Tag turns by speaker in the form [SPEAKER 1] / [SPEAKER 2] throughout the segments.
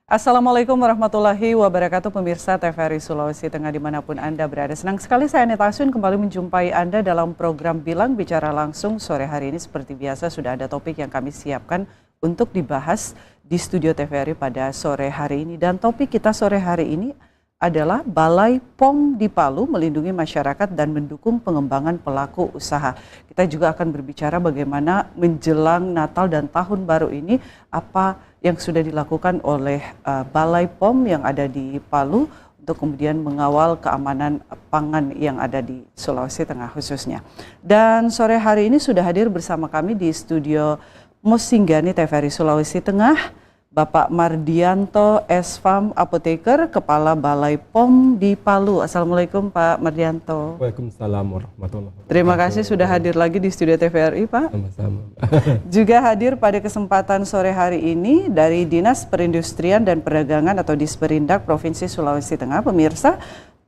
[SPEAKER 1] Assalamualaikum warahmatullahi wabarakatuh, pemirsa TVRI Sulawesi Tengah dimanapun Anda berada. Senang sekali saya Neta Asun kembali menjumpai Anda dalam program Bilang Bicara Langsung. Sore hari ini seperti biasa sudah ada topik yang kami siapkan untuk dibahas di studio TVRI pada sore hari ini. Dan topik kita sore hari ini adalah Balai POM di Palu melindungi masyarakat dan mendukung pengembangan pelaku usaha. Kita juga akan berbicara bagaimana menjelang Natal dan Tahun Baru ini apa yang sudah dilakukan oleh Balai POM yang ada di Palu untuk kemudian mengawal keamanan pangan yang ada di Sulawesi Tengah khususnya. Dan sore hari ini sudah hadir bersama kami di studio Mosinggani TVRI Sulawesi Tengah, Bapak Mardianto S.Farm Apoteker, Kepala Balai POM di Palu. Assalamualaikum Pak Mardianto.
[SPEAKER 2] Waalaikumsalam warahmatullahi wabarakatuh.
[SPEAKER 1] Terima kasih sudah hadir lagi di studio TVRI Pak.
[SPEAKER 2] Sama-sama.
[SPEAKER 1] Juga hadir pada kesempatan sore hari ini dari Dinas Perindustrian dan Perdagangan atau Disperindak Provinsi Sulawesi Tengah. Pemirsa,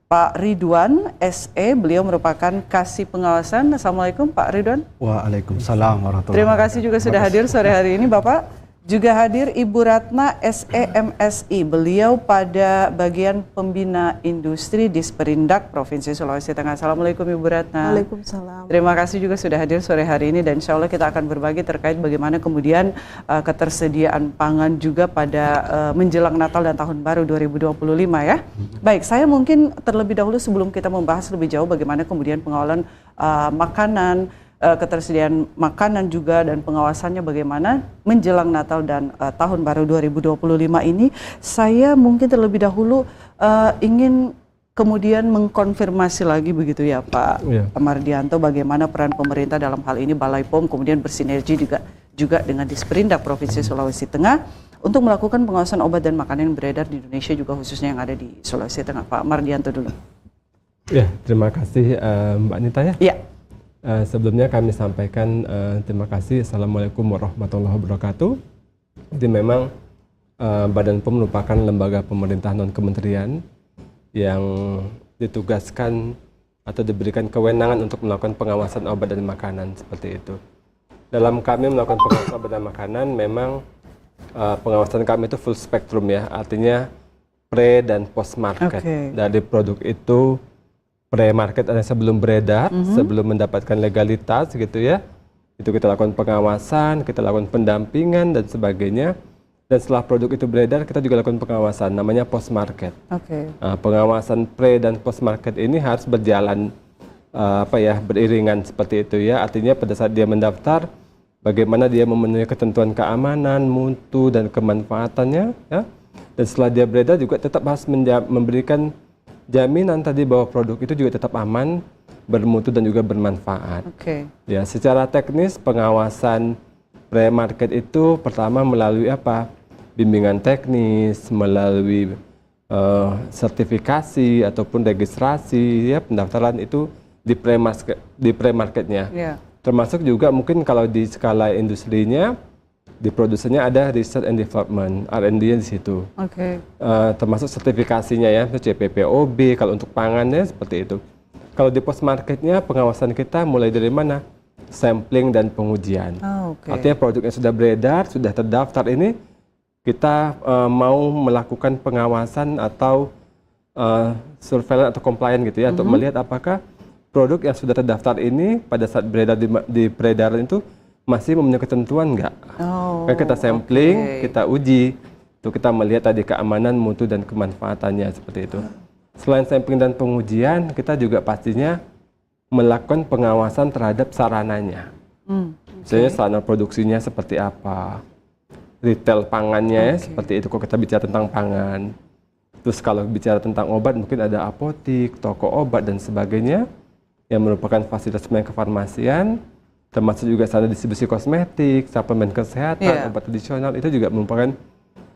[SPEAKER 1] Pak Ridwan SE, beliau merupakan Kasih Pengawasan. Assalamualaikum Pak Ridwan.
[SPEAKER 3] Waalaikumsalam warahmatullahi wabarakatuh.
[SPEAKER 1] Terima kasih juga sudah hadir sore hari ini Bapak. Juga hadir Ibu Ratna SEMSI, beliau pada bagian pembina industri Disperindak Provinsi Sulawesi Tengah. Assalamualaikum Ibu Ratna.
[SPEAKER 4] Waalaikumsalam.
[SPEAKER 1] Terima kasih juga sudah hadir sore hari ini dan insya Allah kita akan berbagi terkait bagaimana kemudian ketersediaan pangan juga pada menjelang Natal dan Tahun Baru 2025 ya. Baik, saya mungkin terlebih dahulu sebelum kita membahas lebih jauh bagaimana kemudian pengawalan makanan, ketersediaan makanan juga dan pengawasannya bagaimana menjelang Natal dan Tahun Baru 2025 ini, saya mungkin terlebih dahulu ingin kemudian mengkonfirmasi lagi begitu ya Pak Mardianto, bagaimana peran pemerintah dalam hal ini Balai POM kemudian bersinergi juga dengan Disperindak Provinsi Sulawesi Tengah untuk melakukan pengawasan obat dan makanan yang beredar di Indonesia juga khususnya yang ada di Sulawesi Tengah. Pak Mardianto dulu.
[SPEAKER 2] Ya, terima kasih Mbak Nita ya.
[SPEAKER 1] Iya.
[SPEAKER 2] Sebelumnya kami sampaikan terima kasih. Assalamualaikum warahmatullahi wabarakatuh. Jadi memang Badan POM merupakan lembaga pemerintah non-kementerian yang ditugaskan atau diberikan kewenangan untuk melakukan pengawasan obat dan makanan seperti itu. Dalam kami melakukan pengawasan obat dan makanan, memang pengawasan kami itu full spektrum ya, artinya pre dan post market. Dari produk itu pre-market ada sebelum beredar, sebelum mendapatkan legalitas gitu ya. Itu kita lakukan pengawasan, kita lakukan pendampingan dan sebagainya. Dan setelah produk itu beredar, kita juga lakukan pengawasan, namanya post-market. Pengawasan pre dan post-market ini harus berjalan beriringan seperti itu ya. Artinya pada saat dia mendaftar, bagaimana dia memenuhi ketentuan keamanan, mutu dan kemanfaatannya ya. Dan setelah dia beredar juga tetap harus memberikan jaminan tadi bahwa produk itu juga tetap aman, bermutu dan juga bermanfaat. Ya, secara teknis pengawasan pre-market itu pertama melalui apa? Bimbingan teknis, melalui sertifikasi ataupun registrasi ya, pendaftaran itu di pre-marketnya. Termasuk juga mungkin kalau di skala industrinya, di produsennya ada research and development, R&D di situ. Termasuk sertifikasinya ya, CPPOB, kalau untuk pangannya seperti itu. Kalau di post marketnya pengawasan kita mulai dari mana? Sampling dan pengujian. Artinya produk yang sudah beredar, sudah terdaftar ini, kita mau melakukan pengawasan atau surveillance atau compliance gitu ya, untuk melihat apakah produk yang sudah terdaftar ini pada saat beredar di peredaran itu masih memenuhi ketentuan enggak? Kita sampling, kita uji, untuk kita melihat tadi keamanan, mutu dan kemanfaatannya seperti itu. Selain sampling dan pengujian, kita juga pastinya melakukan pengawasan terhadap sarananya. Misalnya sarana produksinya seperti apa, retail pangannya seperti itu. Kalau kita bicara tentang pangan, terus kalau bicara tentang obat mungkin ada apotik, toko obat dan sebagainya yang merupakan fasilitas kefarmasian. Termasuk juga sarana distribusi kosmetik, suplemen kesehatan, obat tradisional, itu juga merupakan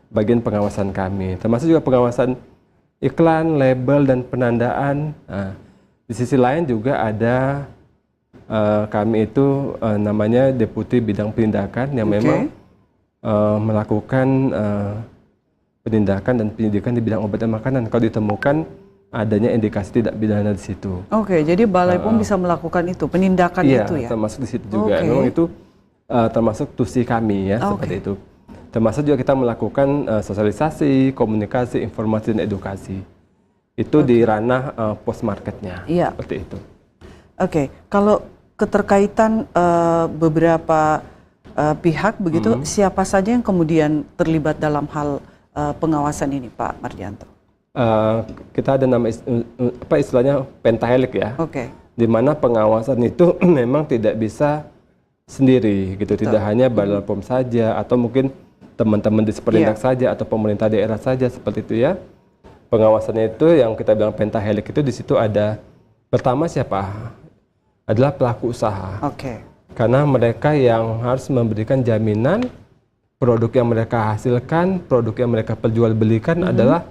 [SPEAKER 2] bagian pengawasan kami. Termasuk juga pengawasan iklan, label, dan penandaan. Di sisi lain juga ada kami itu namanya Deputi Bidang Penindakan yang memang melakukan penindakan dan penyidikan di bidang obat dan makanan. Kalau ditemukan adanya indikasi tidak pidana di situ.
[SPEAKER 1] Jadi Balai POM bisa melakukan itu, penindakan itu ya?
[SPEAKER 2] Iya, termasuk di situ juga. Memang itu termasuk tusi kami ya, seperti itu. Termasuk juga kita melakukan sosialisasi, komunikasi, informasi, dan edukasi. Itu di ranah post marketnya, seperti itu.
[SPEAKER 1] Oke, kalau keterkaitan beberapa pihak begitu, siapa saja yang kemudian terlibat dalam hal pengawasan ini, Pak Mardianto?
[SPEAKER 2] Kita ada nama istilahnya pentahelik ya. Di mana pengawasan itu memang tidak bisa sendiri gitu, tidak hanya Badan POM saja atau mungkin teman-teman di Sperindak saja atau pemerintah daerah saja seperti itu ya. Pengawasannya itu yang kita bilang pentahelik itu di situ ada pertama siapa? Adalah pelaku usaha. Karena mereka yang harus memberikan jaminan produk yang mereka hasilkan, produk yang mereka perjualbelikan adalah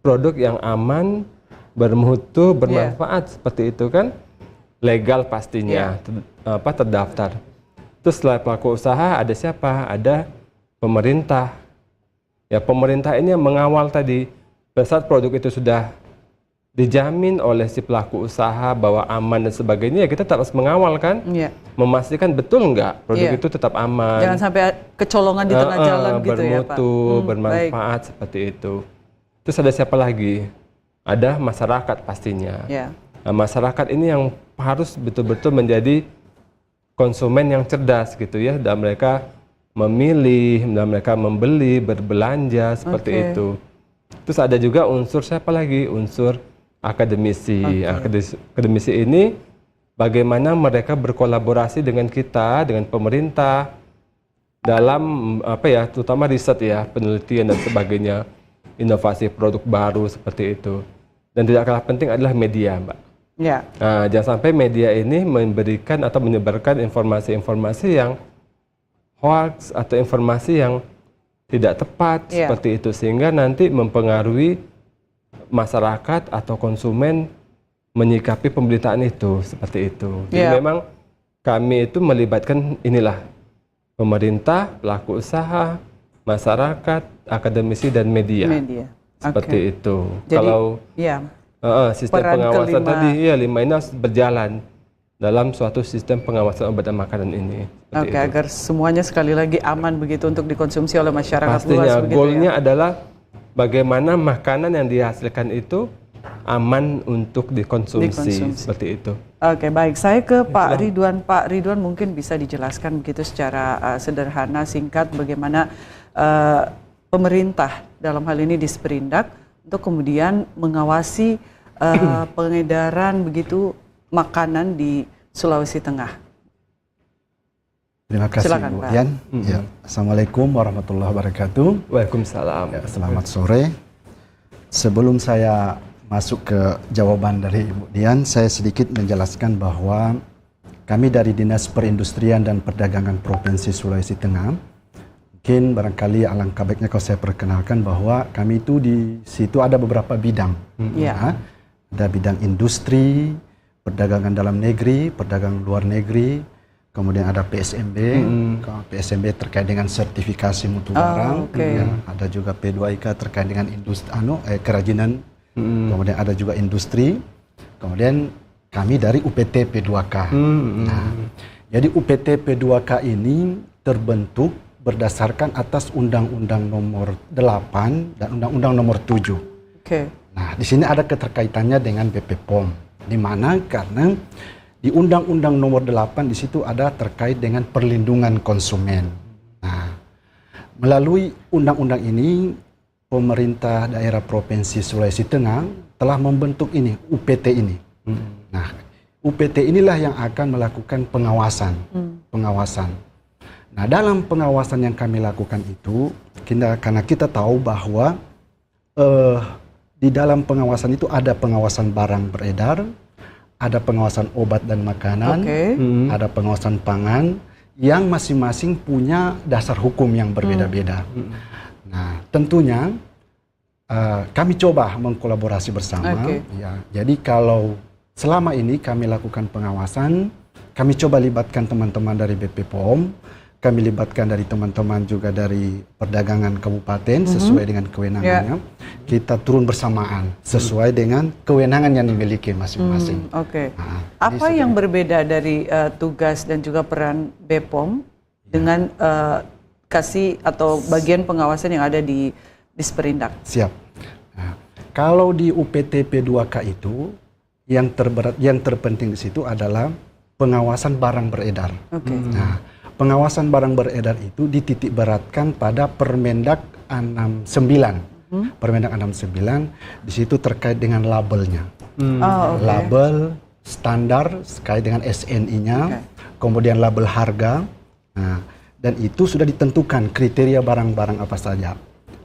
[SPEAKER 2] produk yang aman, bermutu, bermanfaat seperti itu kan, legal pastinya, terdaftar. Terus setelah pelaku usaha ada siapa? Ada pemerintah. Ya, pemerintah ini yang mengawal tadi. Pada saat produk itu sudah dijamin oleh si pelaku usaha bahwa aman dan sebagainya, ya kita harus mengawal kan, memastikan betul nggak produk itu tetap aman.
[SPEAKER 1] Jangan sampai kecolongan di tengah jalan gitu ya Pak.
[SPEAKER 2] Bermutu, bermanfaat seperti itu. Terus ada siapa lagi? Ada masyarakat pastinya. Nah, masyarakat ini yang harus betul-betul menjadi konsumen yang cerdas gitu ya, dan mereka memilih, dan mereka membeli, berbelanja seperti itu. Terus ada juga unsur siapa lagi? Unsur akademisi. Akademisi ini bagaimana mereka berkolaborasi dengan kita, dengan pemerintah dalam terutama riset ya, penelitian dan sebagainya, inovasi produk baru seperti itu. Dan tidak kalah penting adalah media, Mbak. Nah, jangan sampai media ini memberikan atau menyebarkan informasi-informasi yang hoax atau informasi yang tidak tepat seperti itu, sehingga nanti mempengaruhi masyarakat atau konsumen menyikapi pemberitaan itu seperti itu. Jadi memang kami itu melibatkan pemerintah, pelaku usaha, masyarakat, akademisi dan media. Seperti itu. Jadi, kalau sistem pengawasan tadi 5 ini harus berjalan dalam suatu sistem pengawasan obat dan makanan ini.
[SPEAKER 1] Agar semuanya sekali lagi aman begitu untuk dikonsumsi oleh masyarakat luas.
[SPEAKER 2] Pastinya goalnya adalah bagaimana makanan yang dihasilkan itu aman untuk dikonsumsi. Seperti itu.
[SPEAKER 1] Baik. Saya ke Pak Ridwan. Pak Ridwan mungkin bisa dijelaskan begitu secara sederhana, singkat, bagaimana pemerintah dalam hal ini di Sperindak untuk kemudian mengawasi pengedaran begitu makanan di Sulawesi Tengah.
[SPEAKER 3] Terima kasih, Bu Dian. Assalamualaikum warahmatullahi wabarakatuh.
[SPEAKER 2] Waalaikumsalam.
[SPEAKER 3] Selamat sore. Sebelum saya masuk ke jawaban dari Ibu Dian, saya sedikit menjelaskan bahwa kami dari Dinas Perindustrian dan Perdagangan Provinsi Sulawesi Tengah, mungkin barangkali alangkah baiknya kalau saya perkenalkan bahwa kami itu di situ ada beberapa bidang. Ada bidang industri, perdagangan dalam negeri, perdagangan luar negeri, kemudian ada PSMB, PSMB terkait dengan sertifikasi mutu barang, ada juga P2IK terkait dengan industri, kerajinan, kemudian ada juga industri, kemudian kami dari UPT P2K. Jadi UPT P2K ini terbentuk berdasarkan atas Undang-Undang Nomor 8 dan Undang-Undang Nomor 7. Nah, di sini ada keterkaitannya dengan BP POM, di mana karena di Undang-Undang Nomor 8 di situ ada terkait dengan perlindungan konsumen. Nah, melalui undang-undang ini, pemerintah daerah Provinsi Sulawesi Tengah telah membentuk ini, UPT ini. Nah, UPT inilah yang akan melakukan pengawasan. Nah, dalam pengawasan yang kami lakukan itu, karena kita tahu bahwa di dalam pengawasan itu ada pengawasan barang beredar, ada pengawasan obat dan makanan, ada pengawasan pangan, yang masing-masing punya dasar hukum yang berbeda-beda. Nah, tentunya kami coba mengkolaborasi bersama. Jadi kalau selama ini kami lakukan pengawasan, kami coba libatkan teman-teman dari BP POM, kami libatkan dari teman-teman juga dari perdagangan kabupaten sesuai dengan kewenangannya. Kita turun bersamaan sesuai dengan kewenangan yang dimiliki masing-masing.
[SPEAKER 1] Nah, apa yang berbeda dari tugas dan juga peran BPOM dengan kasih atau bagian pengawasan yang ada di Disperindak?
[SPEAKER 3] Siap. Nah, kalau di UPT P2K itu yang terberat, yang terpenting di situ adalah pengawasan barang beredar. Nah, pengawasan barang beredar itu dititik beratkan pada Permendak 69. Permendak 69 di situ terkait dengan labelnya. Label standar terkait dengan SNI-nya, kemudian label harga. Nah, dan itu sudah ditentukan kriteria barang-barang apa saja.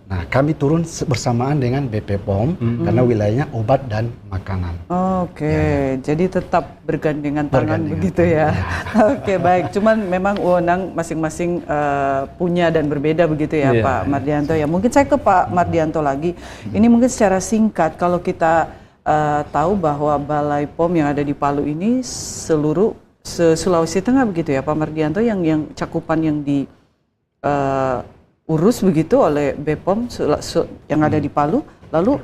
[SPEAKER 3] Nah, kami turun bersamaan dengan BP POM karena wilayahnya obat dan makanan.
[SPEAKER 1] Jadi tetap bergandengan tangan begitu ya. Oke, baik. Cuman memang wewenang masing-masing punya dan berbeda begitu ya, Pak Mardianto ya. Mungkin saya ke Pak Mardianto lagi. Ini mungkin secara singkat kalau kita tahu bahwa Balai POM yang ada di Palu ini seluruh Sulawesi Tengah begitu ya Pak Mardianto, yang cakupan yang diurus begitu oleh BPOM yang ada di Palu. Lalu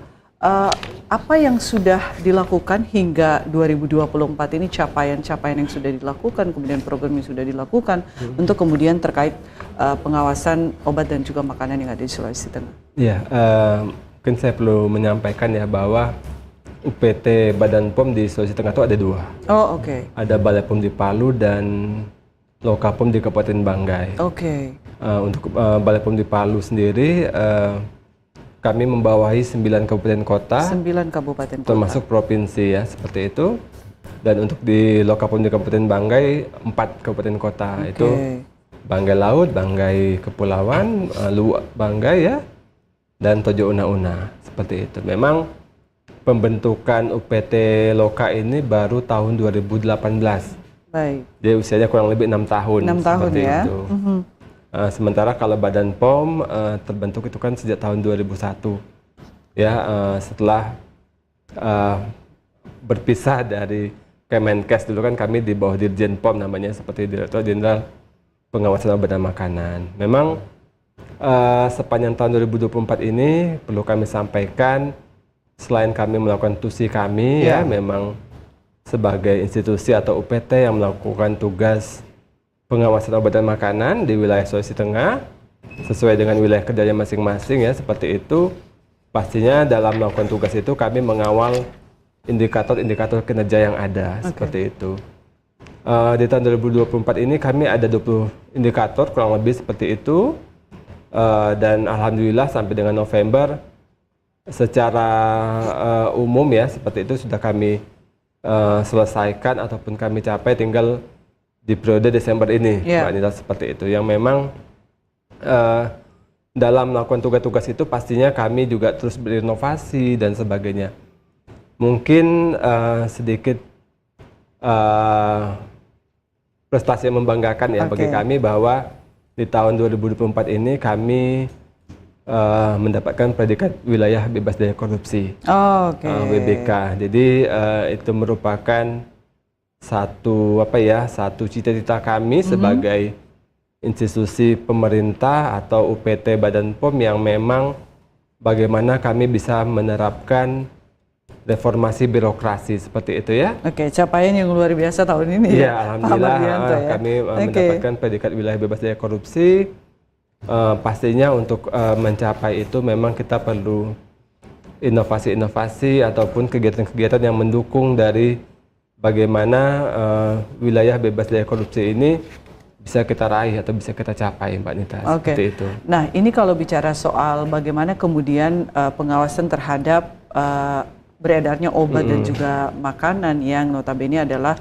[SPEAKER 1] apa yang sudah dilakukan hingga 2024 ini, capaian-capaian yang sudah dilakukan, kemudian program yang sudah dilakukan untuk kemudian terkait pengawasan obat dan juga makanan yang ada di Sulawesi Tengah?
[SPEAKER 2] Ya, mungkin saya perlu menyampaikan ya bahwa UPT Badan POM di Sulawesi Tengah itu ada 2. Ada Balai POM di Palu dan Lokapom di Kabupaten Banggai. Untuk Balai POM di Palu sendiri, kami membawahi 9 kabupaten kota. 9 kabupaten kota. Termasuk provinsi ya, seperti itu. Dan untuk di Lokapom di Kabupaten Banggai, 4 kabupaten kota. Itu Banggai Laut, Banggai Kepulauan, Luak Banggai ya, dan Tojo Una-Una. Seperti itu. Memang pembentukan UPT Loka ini baru tahun 2018.
[SPEAKER 1] Baik.
[SPEAKER 2] Jadi usianya kurang lebih 6 tahun.
[SPEAKER 1] 6 tahun ya.
[SPEAKER 2] Itu. Sementara kalau Badan POM terbentuk itu kan sejak tahun 2001. Ya, setelah berpisah dari Kemenkes, dulu kan kami di bawah Dirjen POM namanya, seperti Direktur Jenderal Pengawasan Obat dan Makanan. Memang sepanjang tahun 2024 ini perlu kami sampaikan, selain kami melakukan tusi kami, ya memang sebagai institusi atau UPT yang melakukan tugas pengawasan obat dan makanan di wilayah Sulawesi Tengah sesuai dengan wilayah kerjanya masing-masing ya, seperti itu. Pastinya dalam melakukan tugas itu kami mengawal indikator-indikator kinerja yang ada, seperti itu. Di tahun 2024 ini kami ada 20 indikator kurang lebih seperti itu, dan alhamdulillah sampai dengan November secara umum ya seperti itu sudah kami selesaikan ataupun kami capai, tinggal di periode Desember ini, Mbak Anita, seperti itu. Yang memang dalam melakukan tugas-tugas itu pastinya kami juga terus berinovasi dan sebagainya. Mungkin sedikit prestasi yang membanggakan ya bagi kami bahwa di tahun 2024 ini kami mendapatkan predikat wilayah bebas dari korupsi, WBK. Jadi itu merupakan satu cita-cita kami sebagai institusi pemerintah atau UPT Badan POM yang memang bagaimana kami bisa menerapkan reformasi birokrasi seperti itu ya.
[SPEAKER 1] Capaian yang luar biasa tahun ini ya.
[SPEAKER 2] Alhamdulillah kami mendapatkan predikat wilayah bebas dari korupsi. Pastinya untuk mencapai itu memang kita perlu inovasi-inovasi ataupun kegiatan-kegiatan yang mendukung dari bagaimana wilayah bebas dari korupsi ini bisa kita raih atau bisa kita capai, Mbak Nita. Seperti itu.
[SPEAKER 1] Nah, ini kalau bicara soal bagaimana kemudian pengawasan terhadap beredarnya obat dan juga makanan yang notabene adalah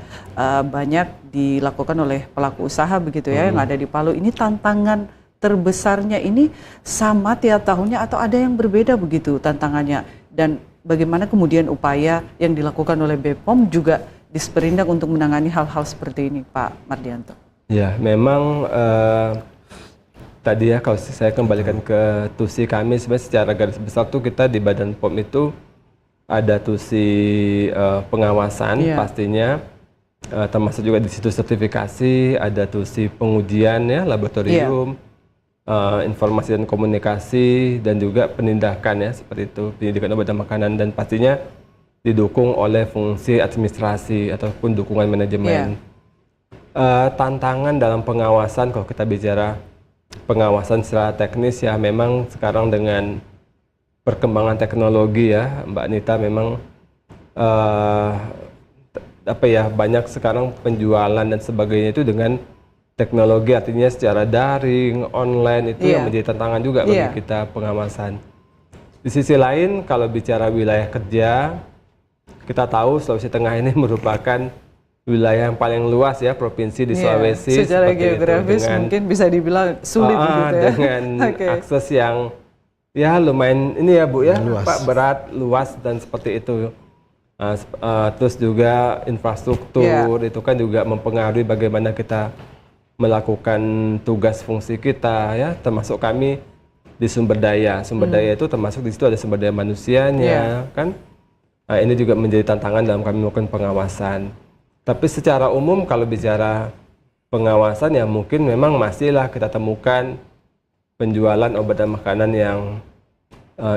[SPEAKER 1] banyak dilakukan oleh pelaku usaha begitu ya, yang ada di Palu. Ini tantangan terbesarnya ini sama tiap tahunnya atau ada yang berbeda begitu tantangannya, dan bagaimana kemudian upaya yang dilakukan oleh BPOM juga Disperindak untuk menangani hal-hal seperti ini, Pak Mardianto?
[SPEAKER 2] Ya, memang tadi ya kalau saya kembalikan ke tusi kami, sebenarnya secara garis besar tuh kita di Badan POM itu ada tusi pengawasan pastinya, termasuk juga di situ sertifikasi, ada tusi pengujian ya, laboratorium, informasi dan komunikasi, dan juga penindakan ya, seperti itu, pendidikan obat dan makanan, dan pastinya didukung oleh fungsi administrasi ataupun dukungan manajemen. Tantangan dalam pengawasan kalau kita bicara pengawasan secara teknis ya memang sekarang dengan perkembangan teknologi ya Mbak Nita memang banyak sekarang penjualan dan sebagainya itu dengan teknologi, artinya secara daring, online itu yang menjadi tantangan juga bagi kita pengawasan. Di sisi lain kalau bicara wilayah kerja, kita tahu Sulawesi Tengah ini merupakan wilayah yang paling luas ya provinsi di Sulawesi.
[SPEAKER 1] Secara geografis mungkin bisa dibilang sulit gitu ya.
[SPEAKER 2] Dengan akses yang ya lumayan ini ya Bu ya, berat, luas dan seperti itu. Terus juga infrastruktur itu kan juga mempengaruhi bagaimana kita melakukan tugas fungsi kita ya, termasuk kami di sumber daya. Sumber daya itu termasuk di situ ada sumber daya manusianya kan. Nah, ini juga menjadi tantangan dalam kami melakukan pengawasan. Tapi secara umum kalau bicara pengawasan ya mungkin memang masihlah kita temukan penjualan obat dan makanan yang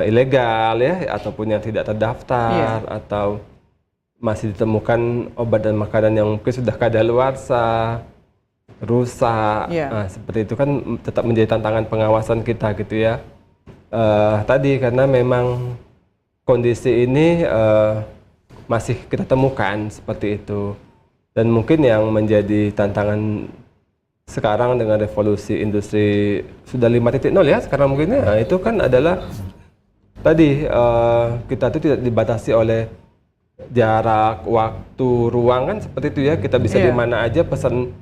[SPEAKER 2] ilegal ya ataupun yang tidak terdaftar atau masih ditemukan obat dan makanan yang mungkin sudah kadaluarsa, rusak, seperti itu kan tetap menjadi tantangan pengawasan kita gitu ya. Tadi karena memang kondisi ini masih kita temukan seperti itu dan mungkin yang menjadi tantangan sekarang dengan revolusi industri sudah 5.0 ya sekarang mungkin itu kan adalah tadi kita itu tidak dibatasi oleh jarak, waktu, ruang kan seperti itu ya, kita bisa di mana aja pesan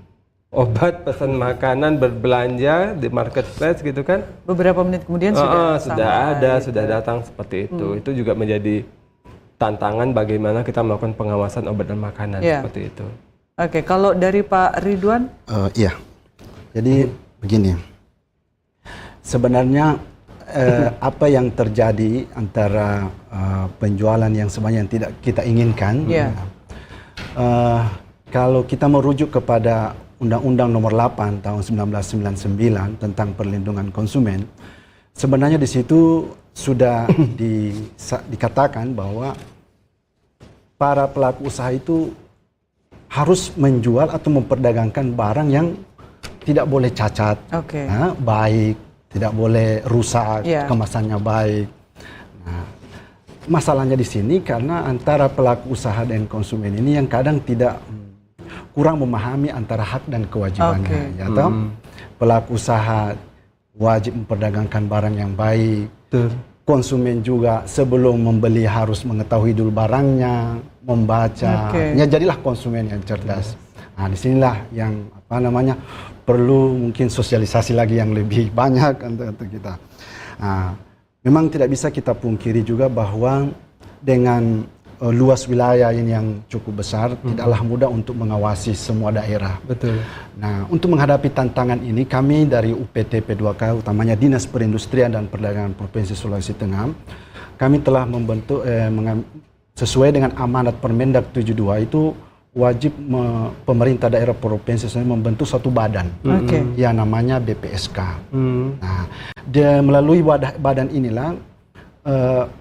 [SPEAKER 2] obat, pesan makanan, berbelanja di marketplace gitu kan.
[SPEAKER 1] Beberapa menit kemudian
[SPEAKER 2] sudah datang seperti itu. Itu juga menjadi tantangan bagaimana kita melakukan pengawasan obat dan makanan seperti itu.
[SPEAKER 1] Oke, kalau dari Pak Ridwan?
[SPEAKER 3] Iya, jadi begini, sebenarnya apa yang terjadi antara penjualan yang sebenarnya yang tidak kita inginkan, kalau kita merujuk kepada Undang-Undang Nomor 8 Tahun 1999 tentang perlindungan konsumen, sebenarnya di situ sudah dikatakan bahwa para pelaku usaha itu harus menjual atau memperdagangkan barang yang tidak boleh cacat, baik, tidak boleh rusak, kemasannya baik. Nah, masalahnya di sini karena antara pelaku usaha dan konsumen ini yang kadang tidak kurang memahami antara hak dan kewajibannya. Pelaku usaha wajib memperdagangkan barang yang baik. Konsumen juga sebelum membeli harus mengetahui dulu barangnya, membaca. Ya jadilah konsumen yang cerdas. Nah, disinilah yang perlu mungkin sosialisasi lagi yang lebih banyak untuk kita. Nah, memang tidak bisa kita pungkiri juga bahwa dengan luas wilayah ini yang cukup besar, tidaklah mudah untuk mengawasi semua daerah.
[SPEAKER 2] Betul.
[SPEAKER 3] Nah, untuk menghadapi tantangan ini, kami dari UPT P2K, utamanya Dinas Perindustrian dan Perdagangan Provinsi Sulawesi Tengah, kami telah membentuk sesuai dengan amanat Permendag 72 itu wajib pemerintah daerah provinsi membentuk suatu badan yang namanya BPSK. Nah, melalui badan inilah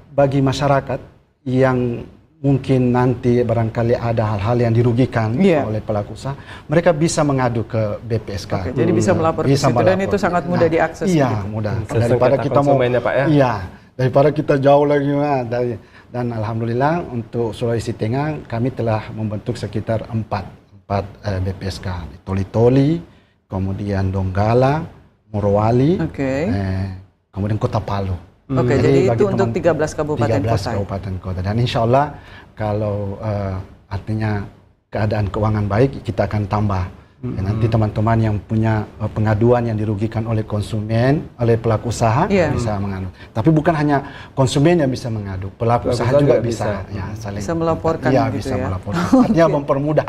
[SPEAKER 3] bagi masyarakat yang mungkin nanti barangkali ada hal-hal yang dirugikan oleh pelaku usaha, mereka bisa mengadu ke BPSK.
[SPEAKER 1] Jadi bisa melapor ke situ dan itu sangat mudah diakses.
[SPEAKER 3] Iya, mudah. Daripada kita daripada kita jauh lagi dan alhamdulillah untuk Sulawesi Tengah kami telah membentuk sekitar 4 BPSK di Toli-Toli, kemudian Donggala, Morowali, kemudian Kota Palu.
[SPEAKER 1] Jadi itu untuk 13 kabupaten kota.
[SPEAKER 3] 13 kabupaten kota. Dan insya Allah kalau artinya keadaan keuangan baik kita akan tambah. Nanti teman-teman yang punya pengaduan yang dirugikan oleh konsumen, oleh pelaku usaha bisa mengadu. Tapi bukan hanya konsumen yang bisa mengadu, pelaku usaha juga bisa.
[SPEAKER 1] Bisa melaporkan
[SPEAKER 3] bisa melaporkan. Artinya mempermudah.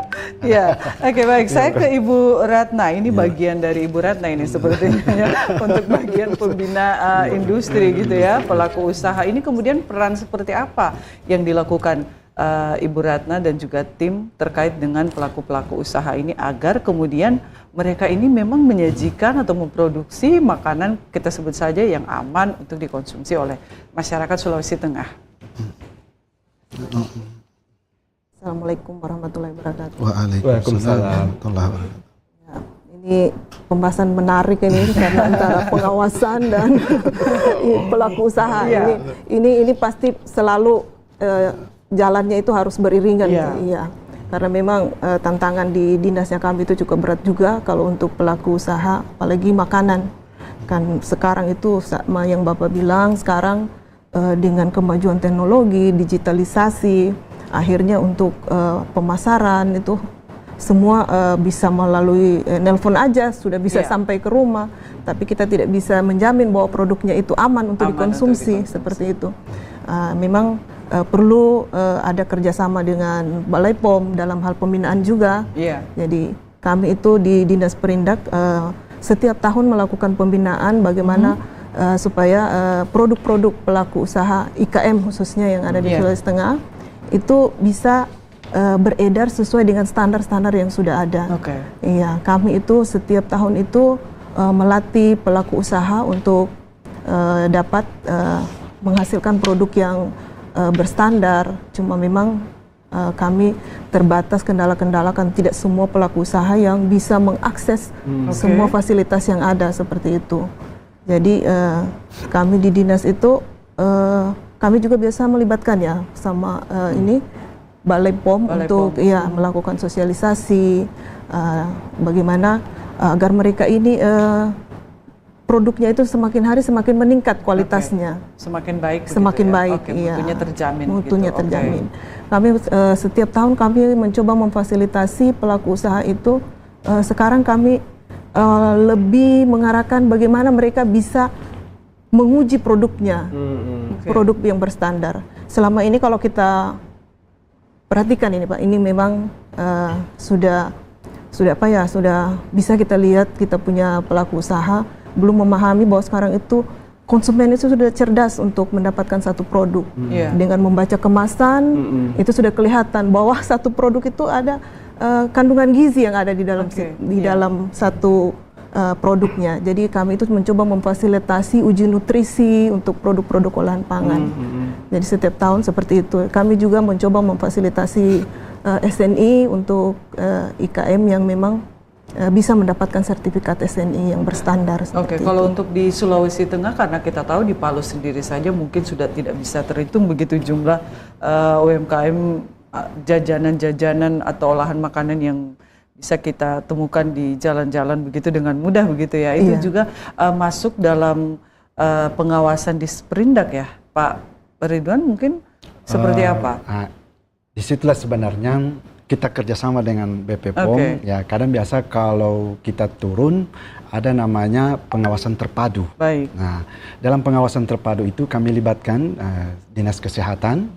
[SPEAKER 1] Oke, baik. Saya ke Ibu Ratna. Ini bagian dari Ibu Ratna ini sepertinya untuk bagian pembina industri gitu ya, pelaku usaha. Ini kemudian peran seperti apa yang dilakukan Ibu Ratna dan juga tim terkait dengan pelaku-pelaku usaha ini agar kemudian mereka ini memang menyajikan atau memproduksi makanan kita sebut saja yang aman untuk dikonsumsi oleh masyarakat Sulawesi Tengah.
[SPEAKER 4] Assalamualaikum warahmatullahi wabarakatuh.
[SPEAKER 3] Waalaikumsalam.
[SPEAKER 4] Ini pembahasan menarik ini karena antara pengawasan dan pelaku usaha. Ini pasti selalu jalannya itu harus beriringan. Iya. Karena memang tantangan di dinasnya kami itu cukup berat juga kalau untuk pelaku usaha, apalagi makanan. Kan sekarang itu yang Bapak bilang sekarang dengan kemajuan teknologi, digitalisasi, akhirnya untuk pemasaran itu semua bisa melalui nelpon aja sudah bisa sampai ke rumah, tapi kita tidak bisa menjamin bahwa produknya itu aman untuk dikonsumsi seperti itu. Memang perlu ada kerjasama dengan Balai POM dalam hal pembinaan juga. Jadi kami itu di Dinas Perindak setiap tahun melakukan pembinaan bagaimana supaya produk-produk pelaku usaha IKM khususnya yang ada di Sulawesi Tengah itu bisa beredar sesuai dengan standar-standar yang sudah ada. Iya, kami itu setiap tahun itu melatih pelaku usaha untuk dapat menghasilkan produk yang berstandar. Cuma memang kami terbatas kendala-kendala kan tidak semua pelaku usaha yang bisa mengakses semua fasilitas yang ada seperti itu. Jadi kami di dinas itu kami juga biasa melibatkan ya sama ini Balai POM untuk melakukan sosialisasi bagaimana agar mereka ini produknya itu semakin hari semakin meningkat kualitasnya.
[SPEAKER 1] Semakin baik.
[SPEAKER 4] Semakin baik.
[SPEAKER 1] Mutunya terjamin.
[SPEAKER 4] Mutunya terjamin. Kami setiap tahun kami mencoba memfasilitasi pelaku usaha itu. Sekarang kami lebih mengarahkan bagaimana mereka bisa menguji produknya, produk yang berstandar. Selama ini kalau kita perhatikan ini Pak, ini memang sudah bisa kita lihat kita punya pelaku usaha belum memahami bahwa sekarang itu konsumen itu sudah cerdas untuk mendapatkan satu produk. Dengan membaca kemasan itu sudah kelihatan bahwa satu produk itu ada kandungan gizi yang ada di dalam satu produknya. Jadi kami itu mencoba memfasilitasi uji nutrisi untuk produk-produk olahan pangan. Jadi setiap tahun seperti itu. Kami juga mencoba memfasilitasi SNI untuk IKM yang memang bisa mendapatkan sertifikat SNI yang berstandar.
[SPEAKER 1] Kalau untuk di Sulawesi Tengah, karena kita tahu di Palu sendiri saja mungkin sudah tidak bisa terhitung begitu jumlah UMKM jajanan-jajanan atau olahan makanan yang bisa kita temukan di jalan-jalan begitu dengan mudah begitu ya. Itu juga masuk dalam pengawasan di Perindak ya, Pak Ridwan, mungkin seperti apa?
[SPEAKER 3] Disitulah sebenarnya kita kerjasama dengan BP POM. Ya, kadang biasa kalau kita turun ada namanya pengawasan terpadu. Nah, dalam pengawasan terpadu itu kami libatkan Dinas Kesehatan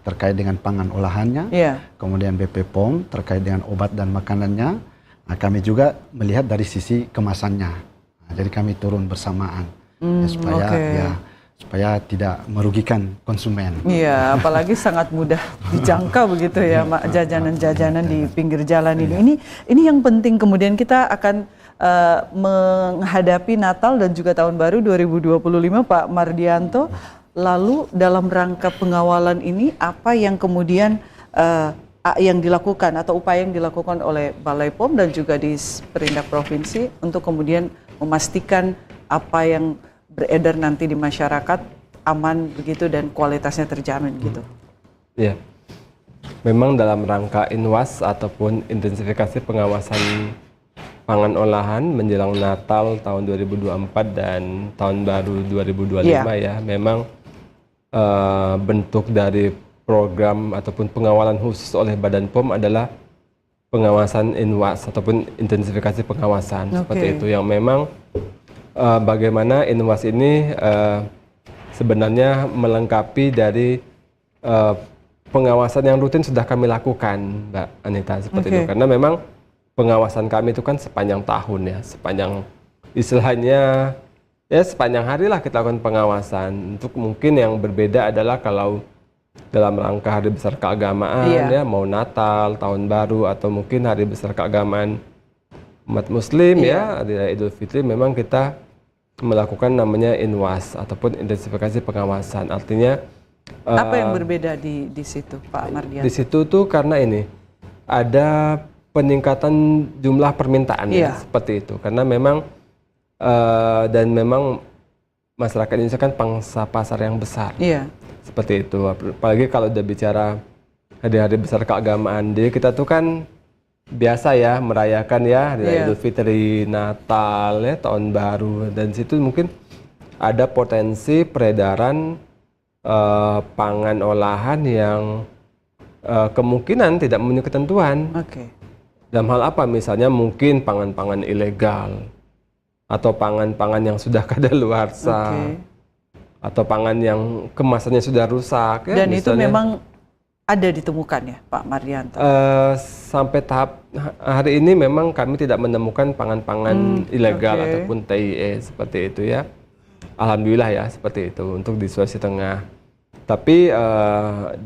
[SPEAKER 3] terkait dengan pangan olahannya, kemudian BP POM terkait dengan obat dan makanannya. Nah, kami juga melihat dari sisi kemasannya. Nah, jadi kami turun bersamaan supaya tidak merugikan konsumen.
[SPEAKER 1] Iya, apalagi sangat mudah dijangkau begitu ya, jajanan-jajanan di pinggir jalan ini. Ini yang penting. Kemudian kita akan menghadapi Natal dan juga Tahun Baru 2025, Pak Mardianto. Lalu dalam rangka pengawalan ini apa yang kemudian yang dilakukan atau upaya yang dilakukan oleh Balai POM dan juga di Perindak Provinsi untuk kemudian memastikan apa yang beredar nanti di masyarakat aman begitu dan kualitasnya terjamin gitu.
[SPEAKER 2] Ya, memang dalam rangka INWAS ataupun intensifikasi pengawasan pangan olahan menjelang Natal tahun 2024 dan Tahun Baru 2025 ya, memang bentuk dari program ataupun pengawalan khusus oleh Badan POM adalah pengawasan INWAS ataupun intensifikasi pengawasan seperti itu, yang memang bagaimana INWAS ini sebenarnya melengkapi dari pengawasan yang rutin sudah kami lakukan, Mbak Anita, seperti itu. Karena memang pengawasan kami itu kan sepanjang tahun ya, sepanjang istilahnya ya sepanjang hari lah kita lakukan pengawasan. Untuk mungkin yang berbeda adalah kalau dalam rangka hari besar keagamaan ya, mau Natal, Tahun Baru, atau mungkin hari besar keagamaan umat Muslim ya, Idul Fitri, memang kita melakukan namanya INWAS ataupun intensifikasi pengawasan. Artinya
[SPEAKER 1] apa yang berbeda di situ, Pak Mardianto?
[SPEAKER 2] Di situ tuh karena ini ada peningkatan jumlah permintaan ya seperti itu, karena memang dan memang masyarakat Indonesia kan pangsa pasar yang besar, seperti itu. Apalagi kalau udah bicara hari-hari besar keagamaan, jadi kita tuh kan biasa ya merayakan ya Idul Fitri, Natal ya, Tahun Baru, dan situ mungkin ada potensi peredaran pangan olahan yang kemungkinan tidak memenuhi ketentuan. Dalam hal apa? Misalnya mungkin pangan-pangan ilegal atau pangan-pangan yang sudah kadaluarsa atau pangan yang kemasannya sudah rusak. Ya,
[SPEAKER 1] dan misalnya, itu memang ada ditemukan ya Pak Mardianto?
[SPEAKER 2] Sampai tahap hari ini memang kami tidak menemukan pangan-pangan ilegal ataupun TIE seperti itu ya. Alhamdulillah ya seperti itu untuk di Sulawesi Tengah. Tapi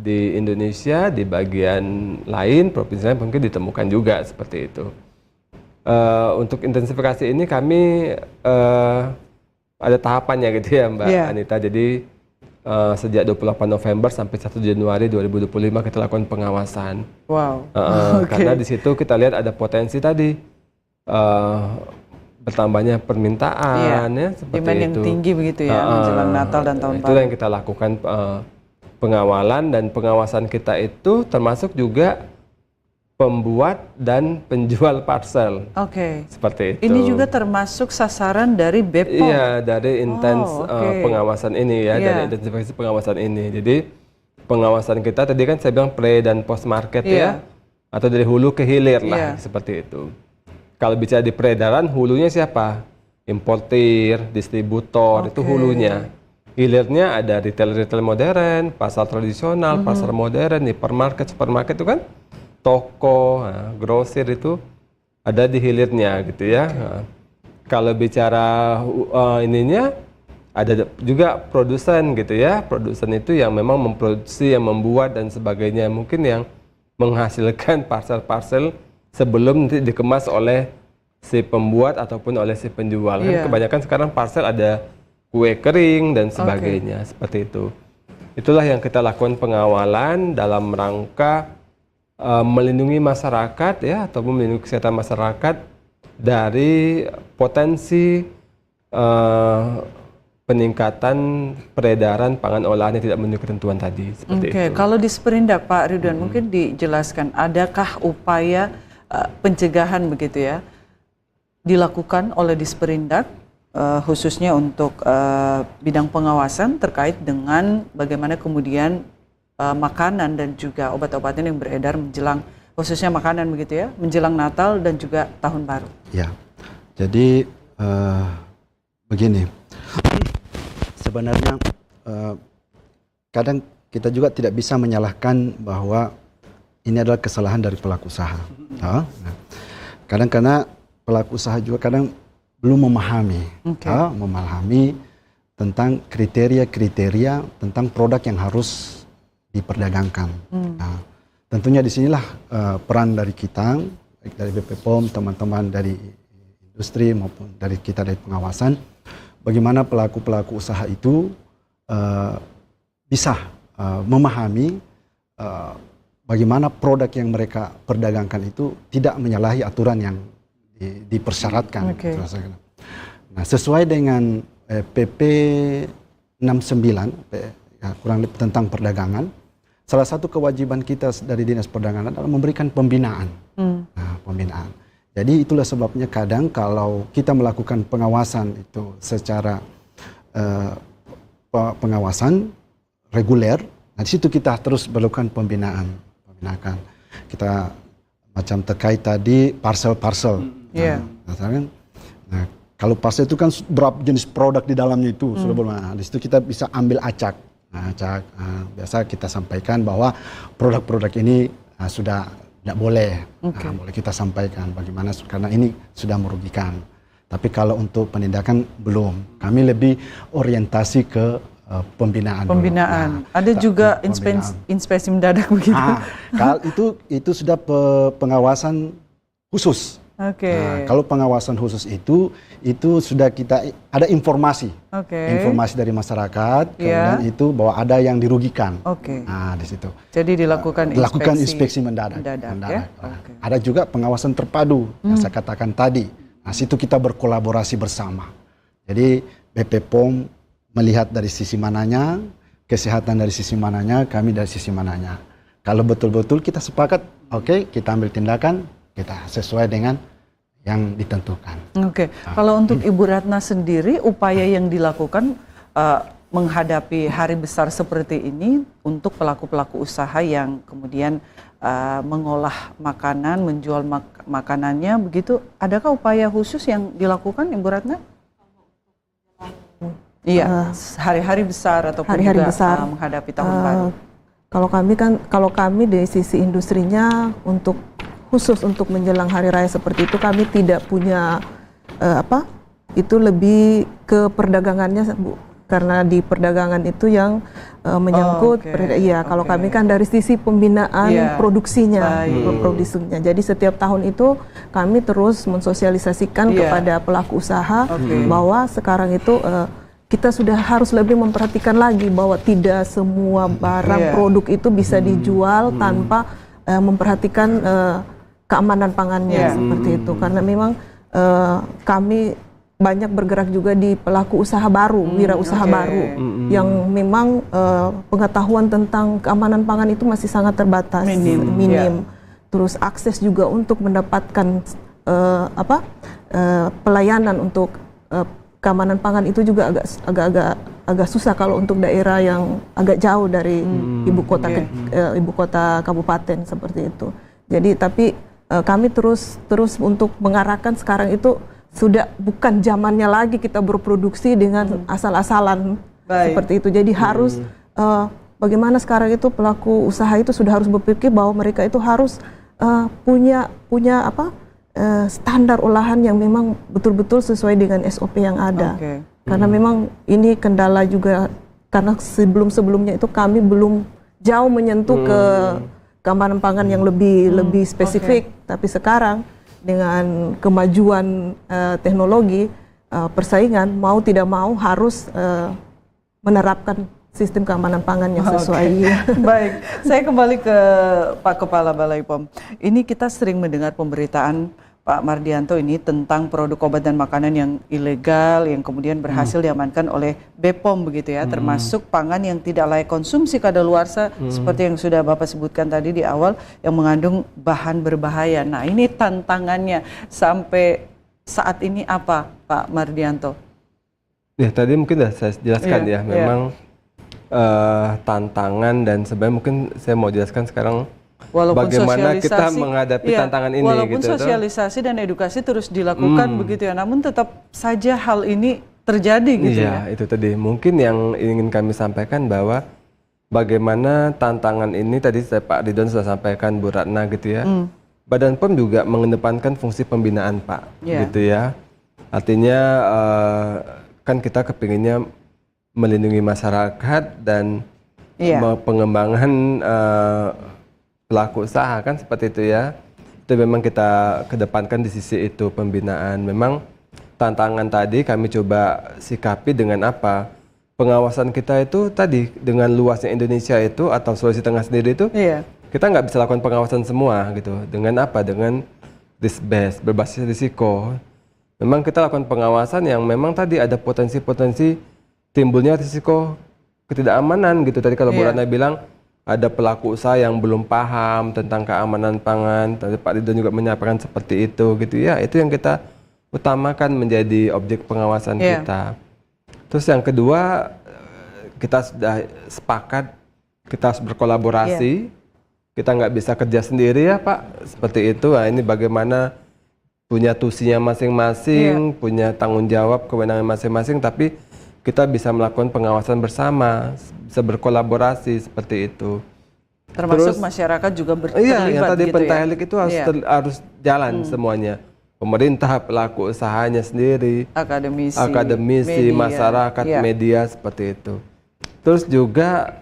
[SPEAKER 2] di Indonesia di bagian lain, provinsi lain mungkin ditemukan juga seperti itu. Untuk intensifikasi ini kami ada tahapannya gitu ya Mbak Anita. Jadi sejak 28 November sampai 1 Januari 2025 kita lakukan pengawasan. Karena di situ kita lihat ada potensi tadi bertambahnya permintaan ya seperti
[SPEAKER 1] demand yang tinggi begitu ya menjelang Natal dan Tahun Baru.
[SPEAKER 2] Itulah yang kita lakukan pengawalan, dan pengawasan kita itu termasuk juga pembuat dan penjual parcel. Seperti itu.
[SPEAKER 1] Ini juga termasuk sasaran dari BPOM?
[SPEAKER 2] Iya, dari intens pengawasan ini ya, dari intensifikasi pengawasan ini. Jadi pengawasan kita tadi kan saya bilang pre dan post market ya, atau dari hulu ke hilir lah, seperti itu. Kalau bicara di peredaran, hulunya siapa? Importir, distributor, itu hulunya. Hilirnya ada retail modern, pasar tradisional, pasar modern, hipermarket, supermarket itu kan, toko, grosir itu ada di hilirnya gitu ya. Kalau bicara ininya, ada juga produsen gitu ya. Produsen itu yang memang memproduksi, yang membuat dan sebagainya. Mungkin yang menghasilkan parcel-parcel sebelum nanti dikemas oleh si pembuat ataupun oleh si penjual. Kan kebanyakan sekarang parcel ada kue kering dan sebagainya, seperti itu. Itulah yang kita lakukan pengawalan dalam rangka melindungi masyarakat ya, ataupun melindungi kesehatan masyarakat dari potensi peningkatan peredaran pangan olahan yang tidak memenuhi ketentuan tadi, seperti itu.
[SPEAKER 1] Kalau di Sperindak Pak Ridwan, mungkin dijelaskan adakah upaya pencegahan begitu ya dilakukan oleh Disperindak khususnya untuk bidang pengawasan terkait dengan bagaimana kemudian makanan dan juga obat-obatan yang beredar menjelang, khususnya makanan begitu ya, menjelang Natal dan juga Tahun Baru.
[SPEAKER 3] Ya, jadi begini, sebenarnya kadang kita juga tidak bisa menyalahkan bahwa ini adalah kesalahan dari pelaku usaha. Kadang karena pelaku usaha juga kadang belum memahami, memahami tentang kriteria-kriteria tentang produk yang harus diperdagangkan. Tentunya disinilah peran dari kita, baik dari BPOM, teman-teman dari industri maupun dari kita dari pengawasan, bagaimana pelaku-pelaku usaha itu bisa memahami bagaimana produk yang mereka perdagangkan itu tidak menyalahi aturan yang dipersyaratkan. Nah, sesuai dengan PP 69 kurang lebih tentang perdagangan, salah satu kewajiban kita dari Dinas Perdagangan adalah memberikan pembinaan. Pembinaan. Jadi itulah sebabnya kadang kalau kita melakukan pengawasan itu secara pengawasan reguler, nah di situ kita terus melakukan pembinaan. Kita macam terkait tadi parcel-parcel. Nah, kalau parcel itu kan berapa jenis produk di dalamnya itu sudah berapa. Di situ kita bisa ambil acak. Biasa kita sampaikan bahwa produk-produk ini sudah tidak boleh. Boleh kita sampaikan bagaimana karena ini sudah merugikan. Tapi kalau untuk penindakan belum. Kami lebih orientasi ke pembinaan.
[SPEAKER 1] Ada juga inspeksi mendadak begitu.
[SPEAKER 3] Kalau itu sudah pengawasan khusus.
[SPEAKER 1] Oke.
[SPEAKER 3] Nah, kalau pengawasan khusus itu sudah kita ada informasi, informasi dari masyarakat, kemudian itu bahwa ada yang dirugikan. Nah, di situ.
[SPEAKER 1] Jadi dilakukan
[SPEAKER 3] inspeksi mendadak.
[SPEAKER 1] Ya?
[SPEAKER 3] Ada juga pengawasan terpadu yang saya katakan tadi. Nah, situ kita berkolaborasi bersama. Jadi BP POM melihat dari sisi mananya, kesehatan dari sisi mananya, kami dari sisi mananya. Kalau betul-betul kita sepakat, oke, kita ambil tindakan, kita sesuai dengan yang ditentukan.
[SPEAKER 1] Kalau untuk Ibu Ratna sendiri, upaya yang dilakukan menghadapi hari besar seperti ini untuk pelaku-pelaku usaha yang kemudian mengolah makanan, menjual makanannya, begitu, adakah upaya khusus yang dilakukan, Ibu Ratna? Iya, hari-hari besar ataupun
[SPEAKER 4] hari-hari
[SPEAKER 1] juga
[SPEAKER 4] besar.
[SPEAKER 1] Menghadapi tahun baru.
[SPEAKER 4] Kalau kami dari sisi industrinya khusus untuk menjelang hari raya seperti itu kami tidak punya itu lebih ke perdagangannya, Bu, karena di perdagangan itu yang menyangkut kalau kami kan dari sisi pembinaan produksinya. Jadi setiap tahun itu kami terus mensosialisasikan kepada pelaku usaha bahwa sekarang itu kita sudah harus lebih memperhatikan lagi bahwa tidak semua barang produk itu bisa dijual tanpa memperhatikan keamanan pangannya seperti itu, karena memang kami banyak bergerak juga di pelaku usaha baru, wirausaha baru yang memang pengetahuan tentang keamanan pangan itu masih sangat terbatas, minim. Terus akses juga untuk mendapatkan pelayanan untuk keamanan pangan itu juga agak susah kalau untuk daerah yang agak jauh dari ibu kota kabupaten seperti itu. Jadi tapi kami terus untuk mengarahkan sekarang itu sudah bukan zamannya lagi kita berproduksi dengan asal-asalan seperti itu. Jadi harus bagaimana sekarang itu pelaku usaha itu sudah harus berpikir bahwa mereka itu harus punya standar olahan yang memang betul-betul sesuai dengan SOP yang ada. Karena memang ini kendala juga karena sebelum-sebelumnya itu kami belum jauh menyentuh ke keamanan pangan yang lebih spesifik, tapi sekarang dengan kemajuan teknologi, persaingan mau tidak mau harus menerapkan sistem keamanan pangan yang sesuai.
[SPEAKER 1] Baik, saya kembali ke Pak Kepala Balai POM. Ini kita sering mendengar pemberitaan Pak Mardianto ini tentang produk obat dan makanan yang ilegal yang kemudian berhasil diamankan oleh BPOM begitu ya, termasuk pangan yang tidak layak konsumsi kadaluarsa seperti yang sudah Bapak sebutkan tadi di awal yang mengandung bahan berbahaya. Nah, ini tantangannya sampai saat ini apa, Pak Mardianto?
[SPEAKER 2] Ya, tadi mungkin sudah saya jelaskan memang tantangan dan sebenarnya mungkin saya mau jelaskan sekarang bagaimana kita menghadapi tantangan ini.
[SPEAKER 1] Walaupun sosialisasi dan edukasi terus dilakukan begitu ya, namun tetap saja hal ini terjadi gitu ya.
[SPEAKER 2] Itu tadi mungkin yang ingin kami sampaikan bahwa bagaimana tantangan ini tadi Pak Ridwan sudah sampaikan, Bu Ratna gitu ya. Badan POM juga mengedepankan fungsi pembinaan Pak gitu ya. Artinya kan kita kepinginnya melindungi masyarakat dan pengembangan pelaku usaha kan seperti itu ya. Itu memang kita kedepankan di sisi itu pembinaan. Memang tantangan tadi kami coba sikapi dengan apa? Pengawasan kita itu tadi dengan luasnya Indonesia itu atau Sulawesi Tengah sendiri itu kita nggak bisa lakukan pengawasan semua gitu. Dengan apa? Dengan risk-based, berbasis risiko. Memang kita lakukan pengawasan yang memang tadi ada potensi-potensi timbulnya risiko ketidakamanan gitu. Tadi kalau Bu Ratna bilang ada pelaku usaha yang belum paham tentang keamanan pangan, tadi Pak Ridwan juga menyampaikan seperti itu gitu ya. Itu yang kita utamakan menjadi objek pengawasan kita. Terus yang kedua, kita sudah sepakat kita harus berkolaborasi. Kita nggak bisa kerja sendiri ya Pak, seperti itu. Nah, ini bagaimana punya tusinya masing-masing, punya tanggung jawab, kewenangan masing-masing, tapi kita bisa melakukan pengawasan bersama, bisa berkolaborasi seperti itu.
[SPEAKER 1] Termasuk masyarakat juga terlibat.
[SPEAKER 2] Iya, yang tadi
[SPEAKER 1] gitu
[SPEAKER 2] pentahelik itu harus jalan semuanya. Pemerintah, pelaku usahanya sendiri, akademisi, masyarakat, media seperti itu. Terus juga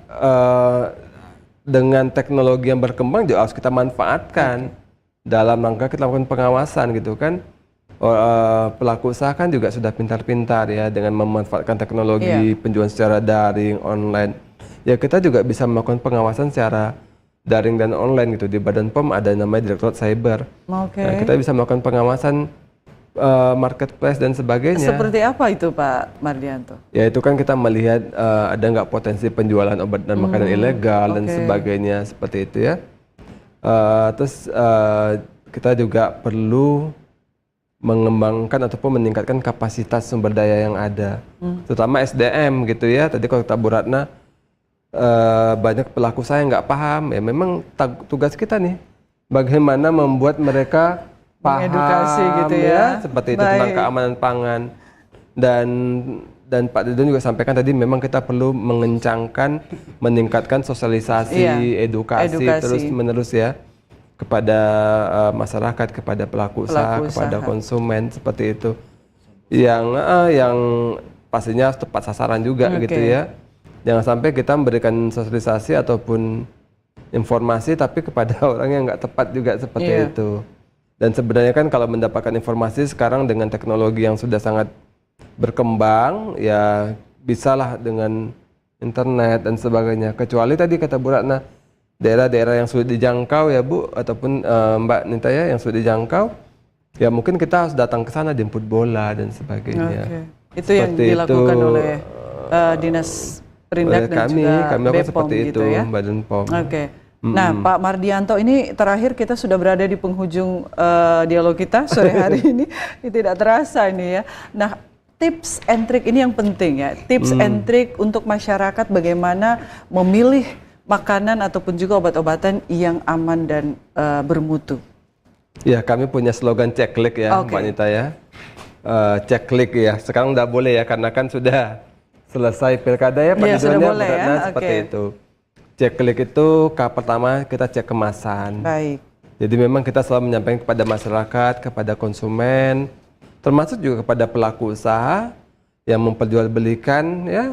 [SPEAKER 2] dengan teknologi yang berkembang juga harus kita manfaatkan. dalam rangka kita lakukan pengawasan gitu kan. Pelaku usaha kan juga sudah pintar-pintar ya dengan memanfaatkan teknologi penjualan secara daring, online. Ya kita juga bisa melakukan pengawasan secara daring dan online gitu. Di Badan POM ada namanya Direktorat Cyber. Nah, kita bisa melakukan pengawasan marketplace dan sebagainya.
[SPEAKER 1] Seperti apa itu Pak Mardianto?
[SPEAKER 2] Ya itu kan kita melihat ada nggak potensi penjualan obat dan makanan ilegal dan sebagainya seperti itu ya. Terus kita juga perlu mengembangkan ataupun meningkatkan kapasitas sumber daya yang ada, terutama SDM gitu ya. Tadi kalau kata Bu Ratna, banyak pelaku usaha yang nggak paham, ya memang tugas kita nih, bagaimana membuat mereka paham,
[SPEAKER 1] edukasi gitu ya,
[SPEAKER 2] seperti itu tentang keamanan pangan. Dan Pak Ridwan juga sampaikan tadi, memang kita perlu meningkatkan sosialisasi, edukasi terus menerus ya, kepada masyarakat, kepada pelaku usaha, kepada konsumen seperti itu, yang pastinya tepat sasaran juga gitu ya. Jangan sampai kita memberikan sosialisasi ataupun informasi tapi kepada orang yang nggak tepat juga seperti itu. Dan sebenarnya kan kalau mendapatkan informasi sekarang dengan teknologi yang sudah sangat berkembang, ya bisalah dengan internet dan sebagainya. Kecuali tadi kata Bu Ratna, daerah-daerah yang sulit dijangkau ya Bu, ataupun Mbak Nita ya, yang sulit dijangkau, ya mungkin kita harus datang ke sana, jemput bola dan sebagainya.
[SPEAKER 1] Itu yang dilakukan oleh Dinas Perindak dan juga
[SPEAKER 2] kami
[SPEAKER 1] BPOM
[SPEAKER 2] seperti
[SPEAKER 1] gitu
[SPEAKER 2] itu,
[SPEAKER 1] ya.
[SPEAKER 2] Badan POM.
[SPEAKER 1] Nah Pak Mardianto, ini terakhir kita sudah berada di penghujung dialog kita sore hari ini. Ini tidak terasa ini ya. Nah, tips and trick ini yang penting ya. Tips and trick untuk masyarakat bagaimana memilih makanan ataupun juga obat-obatan yang aman dan bermutu.
[SPEAKER 2] Ya, kami punya slogan ceklik ya, Mbak Nita ya. Ceklik ya, sekarang udah boleh ya, karena kan sudah selesai pilkada ya Pak Ridwan ya, seperti itu. Ceklik itu pertama kita cek kemasan.
[SPEAKER 1] Baik.
[SPEAKER 2] Jadi memang kita selalu menyampaikan kepada masyarakat, kepada konsumen, termasuk juga kepada pelaku usaha yang memperjualbelikan ya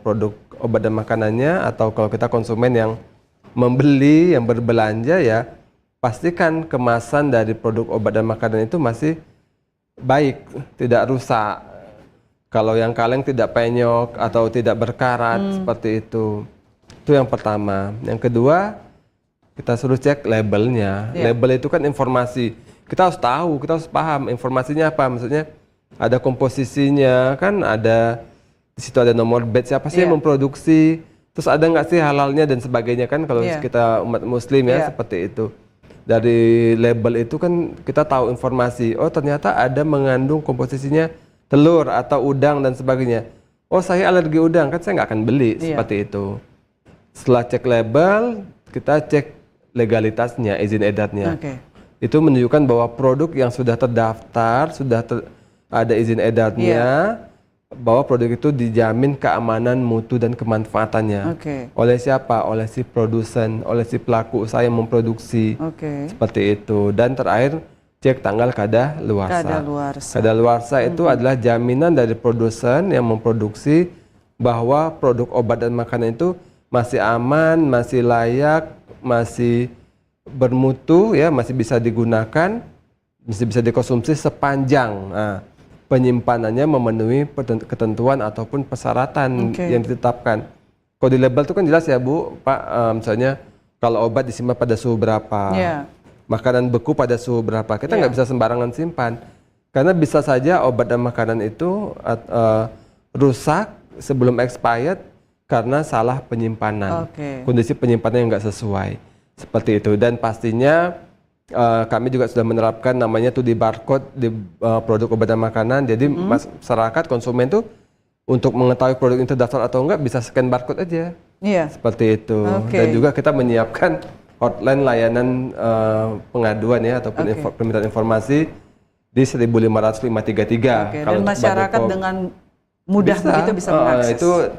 [SPEAKER 2] produk obat dan makanannya, atau kalau kita konsumen yang membeli, yang berbelanja ya, pastikan kemasan dari produk obat dan makanan itu masih baik, tidak rusak. Kalau yang kaleng tidak penyok atau tidak berkarat seperti itu. Itu yang pertama. Yang kedua, kita suruh cek labelnya. Label itu kan informasi. Kita harus tahu, kita harus paham informasinya apa. Maksudnya ada komposisinya, kan ada di situ ada nomor batch siapa sih yang memproduksi, terus ada nggak sih halalnya dan sebagainya kan kalau kita umat muslim ya seperti itu. Dari label itu kan kita tahu informasi, oh ternyata ada mengandung komposisinya telur atau udang dan sebagainya. Oh saya alergi udang, kan saya nggak akan beli seperti itu. Setelah cek label, kita cek legalitasnya, izin edarnya. Itu menunjukkan bahwa produk yang sudah terdaftar, ada izin edarnya, bahwa produk itu dijamin keamanan, mutu, dan kemanfaatannya. Oleh siapa? Oleh si produsen, oleh si pelaku usaha yang memproduksi. Seperti itu. Dan terakhir, cek tanggal kadaluarsa. Kadaluarsa itu adalah jaminan dari produsen yang memproduksi bahwa produk obat dan makanan itu masih aman, masih layak, masih bermutu, ya, masih bisa digunakan, masih bisa dikonsumsi sepanjang penyimpanannya memenuhi ketentuan ataupun persyaratan yang ditetapkan. Kalau di label itu kan jelas ya Bu, Pak, misalnya kalau obat disimpan pada suhu berapa, makanan beku pada suhu berapa, kita nggak bisa sembarangan simpan. Karena bisa saja obat dan makanan itu rusak sebelum expired karena salah penyimpanan, kondisi penyimpanan yang nggak sesuai, seperti itu. Dan pastinya kami juga sudah menerapkan namanya tuh di barcode di produk obat dan makanan. Jadi masyarakat konsumen tuh untuk mengetahui produk itu terdaftar atau enggak bisa scan barcode aja, seperti itu. Dan juga kita menyiapkan hotline layanan pengaduan ya ataupun permintaan informasi di 15533.
[SPEAKER 1] Dan masyarakat dengan mudah begitu bisa mengakses.
[SPEAKER 2] Itu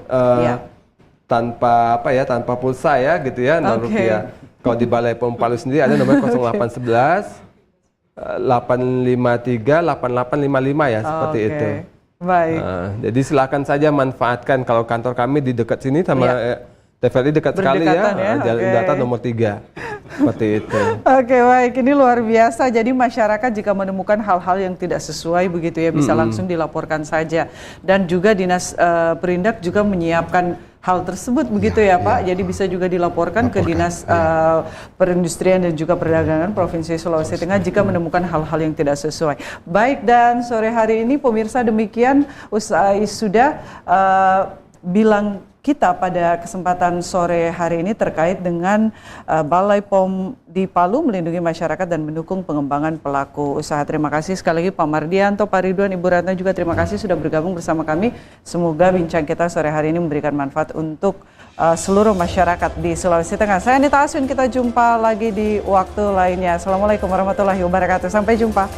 [SPEAKER 2] tanpa tanpa pulsa ya gitu ya, 0 rupiah. Kalau di Balai POM Palu sendiri ada nomor 0811 853 8855 ya, seperti itu.
[SPEAKER 1] Baik.
[SPEAKER 2] Jadi silakan saja manfaatkan. Kalau kantor kami di dekat sini sama TVRI dekat sekali ya, Jalan Indata nomor 3. Seperti itu.
[SPEAKER 1] Oke, baik, ini luar biasa. Jadi masyarakat jika menemukan hal-hal yang tidak sesuai begitu ya bisa langsung dilaporkan saja. Dan juga Dinas Perindak juga menyiapkan hal tersebut begitu ya Pak. Jadi bisa juga dilaporkan ke Dinas Perindustrian dan juga Perdagangan Provinsi Sulawesi Tengah jika menemukan hal-hal yang tidak sesuai. Baik, dan sore hari ini pemirsa demikian usai sudah bilang kita pada kesempatan sore hari ini terkait dengan Balai POM di Palu melindungi masyarakat dan mendukung pengembangan pelaku usaha. Terima kasih sekali lagi Pak Mardianto, Pak Ridwan, Ibu Ratna juga terima kasih sudah bergabung bersama kami. Semoga bincang kita sore hari ini memberikan manfaat untuk seluruh masyarakat di Sulawesi Tengah. Saya Anita Aswin, kita jumpa lagi di waktu lainnya. Assalamualaikum warahmatullahi wabarakatuh. Sampai jumpa.